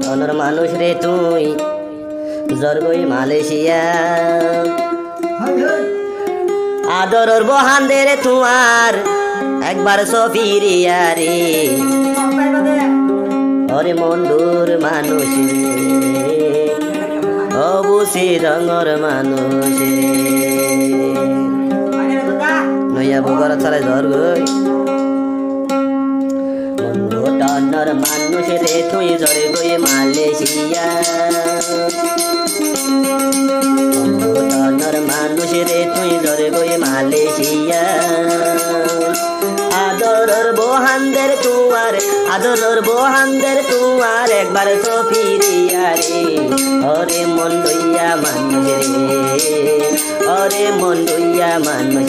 অনর মানুষ রে তুই জর্গই মালয়েশিয়া আদরর বহান্দে রে তোমার একবার সফিরিয়া রে ওরে মন্ডুর মানুষ অবুসি রঙর মানুষ নইয়া বগর চলে জর্গই মন্ডুর মানুষ রে তুই জর্গই মালয়েশিয়া মন্ডুর মানুষ রে তুই জর্গই মালয়েশিয়া আদরর বহানদের তোমার একবার তো ফিরিয়া রে ওরে মন লইয়া মানুষ রে ওরে মন লইয়া মানুষ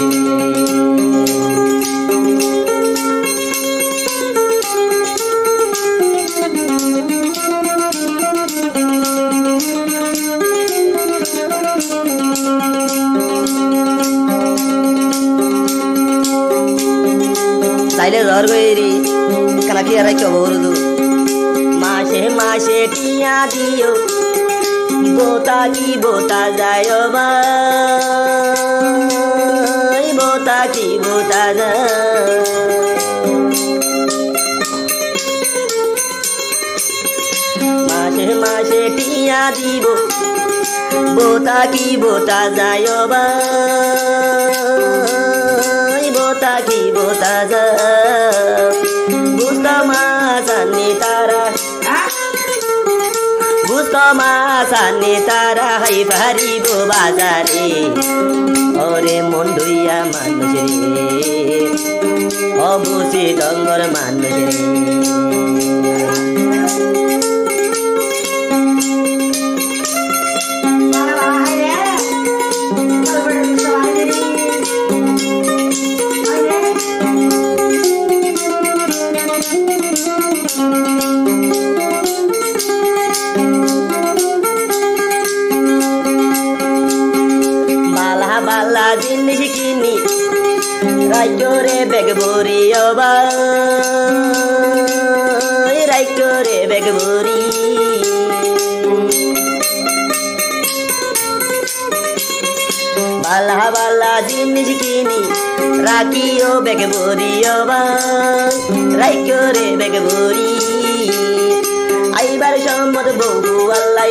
তাইলে জ্বর গইরি কানা কি আর বলদু মাসে মাসে টিয়া দিও বোতা কি বোতা যায় ভাই বোতা কি বোতা যায় মাসে মাসে টিয়া দিব বোতা কি বোতা যায় ভাই বোতা কি বোতা যায় বুঝতমাসানি তারা হাই পারিব বাজারে ওরে মন ধুইয়া মানুষ রে অবুসি ডঙ্গর মানুষ রে বালা জিনিস কিনি রাইকরে বেগ ভরি রাইকরে বেগ ভরি বালা বালা জিনিস কিনি রাখিও বেগ ভরি রাইকরে বেগ ভরি আইবার সম্মত বহু আল্লাহ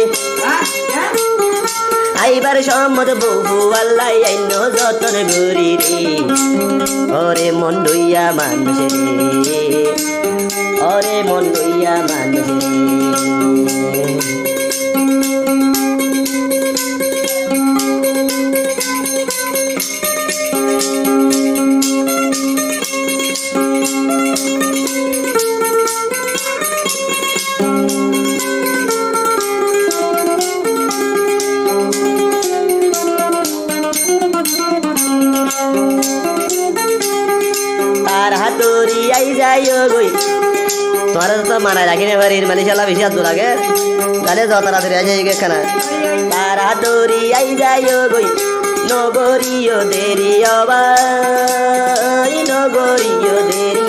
আইবার সম্মত বহু আল্লাহ আইন যতন ঘুরি রে ওরে মন লইয়া মানুষ রে ওরে মন লইয়া মানুষ রে তার হাতুরি আই যাইও গই তোমার তো মানা রাখি না বাড়ির মালিশালা বেশি হাত লাগে তাহলে যত তাড়াতাড়ি আই যাই কেনা তার হাতুরি আই যাইও গই নগরিও দেরি অবাই নগরিও দেরি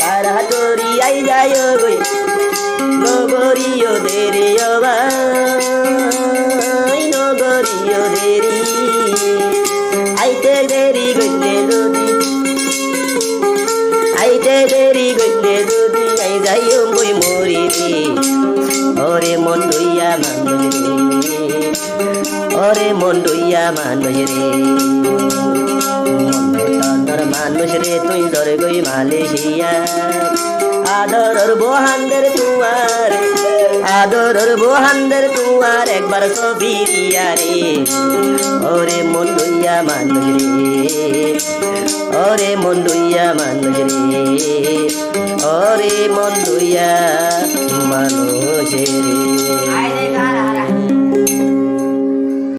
তার হাতুরি আই যাইও গই নগরিও দেরি অবাই নগরিও দেরি আইতে দেরি গইলে যদি আইতে দেরি গইলে যদি আই যাইও বই মরি রে ওরে মন লইয়া মানুষ রে ওরে মন লইয়া মানুষ রে মন মানুষ রে তুই ধরে গই মালয়েশিয়া আদরর বহানদের তোমার একবার সফিরিয়া রে ওরে মন লইয়া মানুষ রে ওরে মন লইয়া মানুষ রে ওরে মন লইয়া মানুষ রে